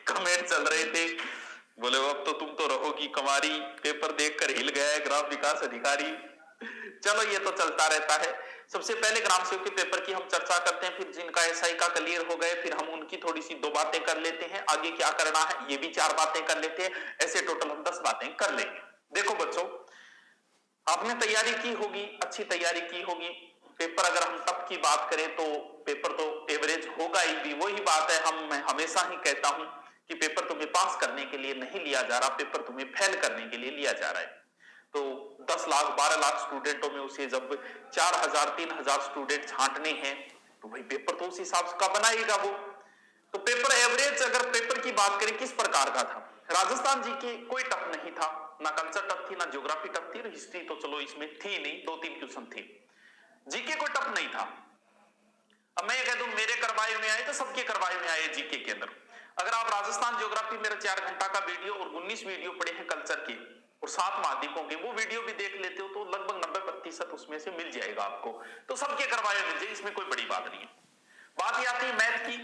Comment चल रहे थे, बोले अब तो तुम तो रहोगी कमारी, पेपर देखकर हिल गया है ग्राम विकास अधिकारी। चलो ये तो चलता रहता है। सबसे पहले ग्राम सेवक के पेपर की हम चर्चा करते हैं, फिर जिनका एसआई का क्लियर हो गए फिर हम उनकी थोड़ी सी 2 बातें कर लेते हैं, आगे क्या करना है ये भी 4 बातें कर लेते हैं, ऐसे टोटल हम 10 बातें कर लेंगे। देखो बच्चों, आपने तैयारी की होगी, अच्छी तैयारी की होगी। पेपर अगर हम तब की बात करें तो पेपर तो एवरेज होगा ही भी, वही बात है, मैं हमेशा ही कहता हूं कि पेपर तुम्हें पास करने के लिए नहीं लिया जा रहा, पेपर तुम्हें फेल करने के लिए लिया जा रहा है। तो 10 लाख 12 लाख स्टूडेंटों में उसे जब 4000 3000 स्टूडेंट छांटने हैं तो भाई पेपर तो उस हिसाब का बनाएगा वो। तो पेपर एवरेज अगर पेपर की बात करें किस प्रकार का था, राजस्थान जी के कोई टफ नहीं था, ना कल्चर टफ थी ना ज्योग्राफी टफ थी, हिस्ट्री तो चलो इसमें थी नहीं, 2-3 क्वेश्चन थे। जीके कोई टफ नहीं था। अब मैं ये कह दूं मेरे करवाए में आए तो सबके करवाए में आए जीके के अंदर। अगर आप राजस्थान ज्योग्राफी मेरा 4 घंटा का वीडियो और 19 वीडियो पड़े हैं कल्चर के और 7 महाद्वीपों के, वो वीडियो भी देख लेते हो तो लगभग 90% उसमें से मिल जाएगा आपको, तो सबके करवाए मिल जाए, इसमें कोई बड़ी बात नहीं है। बात ये आती है मैथ की,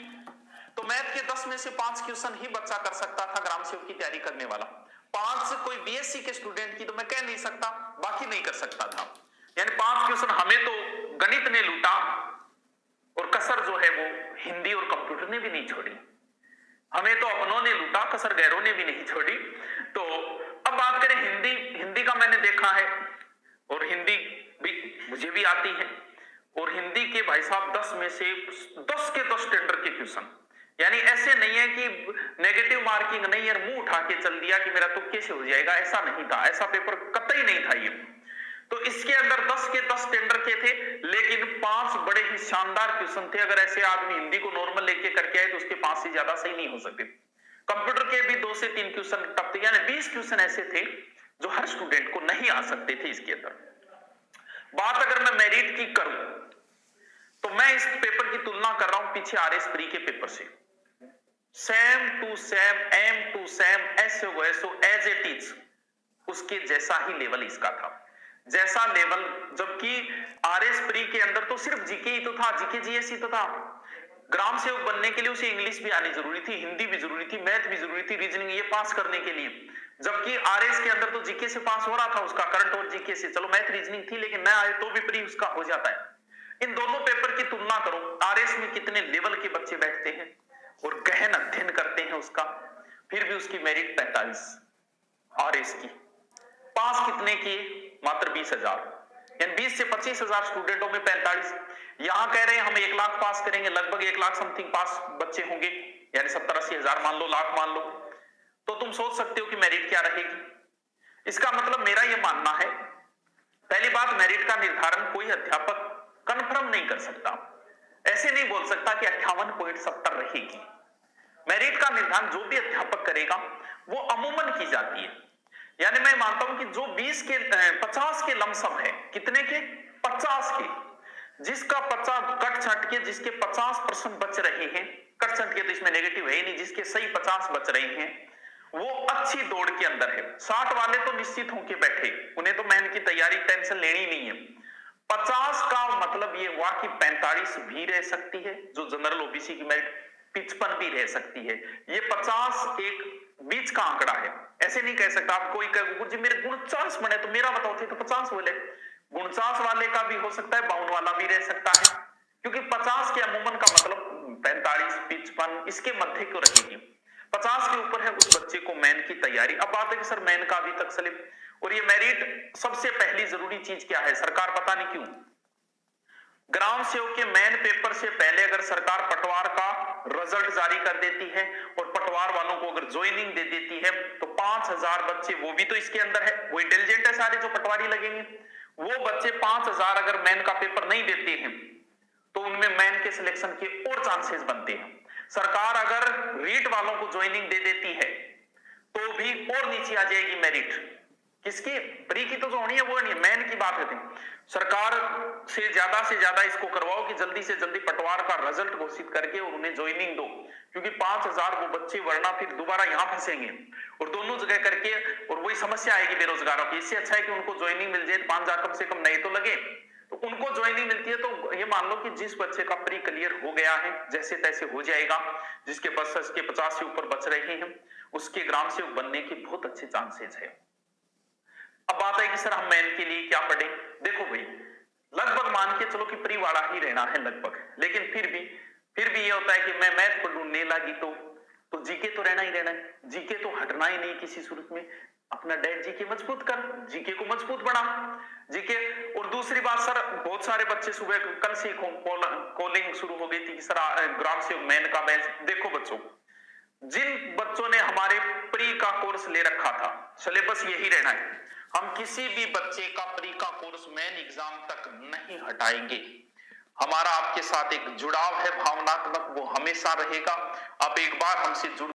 तो मैथ के 10 में से 5 क्वेश्चन ही बच्चा कर सकता था ग्राम सेवक की तैयारी करने वाला। 5 से कोई बीएससी के स्टूडेंट की तो मैं कह नहीं सकता, बाकी नहीं कर सकता था। यानी 5 क्वेश्चन हमें तो गणित ने लूटा और कसर जो है वो हिंदी और कंप्यूटर ने भी नहीं छोड़ी। हमें तो अपनों ने लूटा, कसर गैरों ने भी नहीं छोड़ी। तो अब बात करें हिंदी, हिंदी का मैंने देखा है और हिंदी भी मुझे भी आती है, और हिंदी के भाई साहब 10 में से 10 के 10 टेंडर के क्वेश्चन, यानी ऐसे नहीं है कि नेगेटिव मार्किंग नहीं है, मुंह उठा के चल दिया कि मेरा तुक्के से हो जाएगा, ऐसा नहीं था, ऐसा पेपर कतई नहीं था ये। तो इसके अंदर 10 के 10 टेंडर के थे, लेकिन 5 बड़े ही शानदार क्वेश्चन थे। अगर ऐसे आदमी हिंदी को नॉर्मल लेके करके आए तो उसके 5 से ज्यादा सही नहीं हो सकते। कंप्यूटर के भी 2 से 3 क्वेश्चन टफ थे, यानी 20 क्वेश्चन ऐसे थे जो हर स्टूडेंट को नहीं आ सकते थे इसके अंदर। बात अगर मैं मेरिट की करूं तो मैं इस पेपर की तुलना कर रहा हूं पीछे आरएस प्री के पेपर से, same to same, m to same, so वैसो एज इट इज, उसके जैसा ही लेवल इसका था, जैसा लेवल। जबकि आरएस प्री के अंदर तो सिर्फ जीके ही तो था, जीके जीएस ही तो था। ग्राम सेवक बनने के लिए उसे इंग्लिश भी आनी जरूरी थी, हिंदी भी जरूरी थी, मैथ भी जरूरी थी, रीजनिंग, ये पास करने के लिए। जबकि आरएस के अंदर तो जीके से पास हो रहा था उसका, करंट और जीके से, चलो मैथ रीजनिंग थी लेकिन ना आए तो भी प्री उसका हो जाता है। इन दोनों पेपर की तुलना करो, आरएस में कितने लेवल के बच्चे बैठते हैं और गहन अध्ययन करते हैं उसका, फिर भी उसकी मेरिट 45 आरएस की। पास कितने किए? मात्र 20,000, यानी 20 से 25,000 स्टूडेंटों में 45। यहां कह रहे हैं हम 1 लाख पास करेंगे, लगभग 1 लाख समथिंग पास बच्चे होंगे, यानी 70-80 हजार मान लो, लाख मान लो, तो तुम सोच सकते हो कि मेरिट क्या रहेगी। इसका मतलब मेरा यह मानना है, पहली बात, मेरिट का निर्धारण कोई अध्यापक कंफर्म नहीं कर सकता, ऐसे नहीं बोल सकता कि 58.70 रहेगी। मेरिट का निर्धारण जो भी अध्यापक करेगा वो अमूमन की जाती है, यानी मैं मानता हूं कि जो 50 के लमसम है, कितने के? 50 के, जिसका 50 कट छट के जिसके 50% बच रहे हैं, कट छट के तो इसमें नेगेटिव है ही नहीं, जिसके सही 50 बच रहे हैं वो अच्छी दौड़ के अंदर है। 60 वाले तो निश्चित होके बैठे, उन्हें तो मेहनत की तैयारी टेंशन लेनी नहीं है। 50 का मतलब ये हुआ कि 45 भी रह सकती है, जो जनरल ओबीसी की मेरिट 55 भी रह सकती है। ये 50 एक बीच का आंकड़ा है, ऐसे नहीं कह सकता आप। कोई कहे जी मेरे 49 बने तो मेरा बताओ थे तो 50 बोले, 49 वाले का भी हो सकता है, 52 वाला भी रह सकता है, क्योंकि 50 के अमूमन का मतलब 45 55 इसके मध्य क्यों रहेगी। 50 के ऊपर है उस बच्चे को मैन की तैयारी। अब बात है कि सर मैन का अभी तक स्लिप, और ये मेरिट सबसे पहली जरूरी चीज क्या है, सरकार पता नहीं क्यों ग्राम सेवक के मेन पेपर से पहले अगर सरकार पटवार का रिजल्ट जारी कर देती है और पटवार वालों को अगर ज्वाइनिंग दे देती है तो 5,000 बच्चे, वो भी तो इसके अंदर है, वो इंटेलिजेंट है सारे जो पटवारी लगेंगे, वो बच्चे 5,000 अगर मेन का पेपर नहीं देते हैं तो उनमें मेन के सिलेक्शन के और चांसेस बनते हैं। सरकार अगर रीट वालों को ज्वाइनिंग दे देती है तो भी और नीचे आ जाएगी मेरिट, किसकी? प्री की तो जो होनी है वो नहीं, मेन की बात है। सरकार से ज्यादा इसको करवाओ कि जल्दी से जल्दी पटवार का रिजल्ट घोषित करके और उन्हें ज्वाइनिंग दो, क्योंकि 5,000 वो बच्चे वरना फिर दोबारा यहां फंसेंगे और दोनों जगह करके, और वही समस्या आएगी बेरोजगारों की। इससे अच्छा है कि उनको ज्वाइनिंग मिल जाए, 5,000 कम से कम नए तो लगे, तो उनको ज्वाइनिंग मिलती है, तो ये मान लो कि जिस बच्चे का प्री क्लियर हो गया है, जैसे तैसे हो जाएगा, जिसके बस के 50 से ऊपर बच रहे हैं, उसके ग्राम सेवक बनने के बहुत अच्छे चांसेस है। अब बात है कि सर हम मेन के लिए क्या पढ़े? देखो भाई, लगभग मान के चलो कि प्री वाला ही रहना है लगभग, लेकिन फिर भी ये होता है कि मैं मैथ पढ़ने लगी तो जीके तो रहना ही रहना है, जीके तो हटना ही नहीं किसी सूरत में। अपना डेट जीके मजबूत कर, जीके को मजबूत बना, जीके। और दूसरी बात सर, बहुत सारे बच्चे सुबह कल से कॉलिंग शुरू हो गई थी कि सर ग्राम सेवक मैन का बैच। देखो बच्चों, जिन बच्चों ने हमारे प्री का कोर्स ले रखा था, सिलेबस यही रहना है, हम किसी भी बच्चे का प्री का कोर्स मेन एग्जाम तक नहीं हटाएंगे। हमारा आपके साथ एक जुड़ाव है भावनात्मक, वो हमेशा रहेगा। आप एक बार हमसे जुड़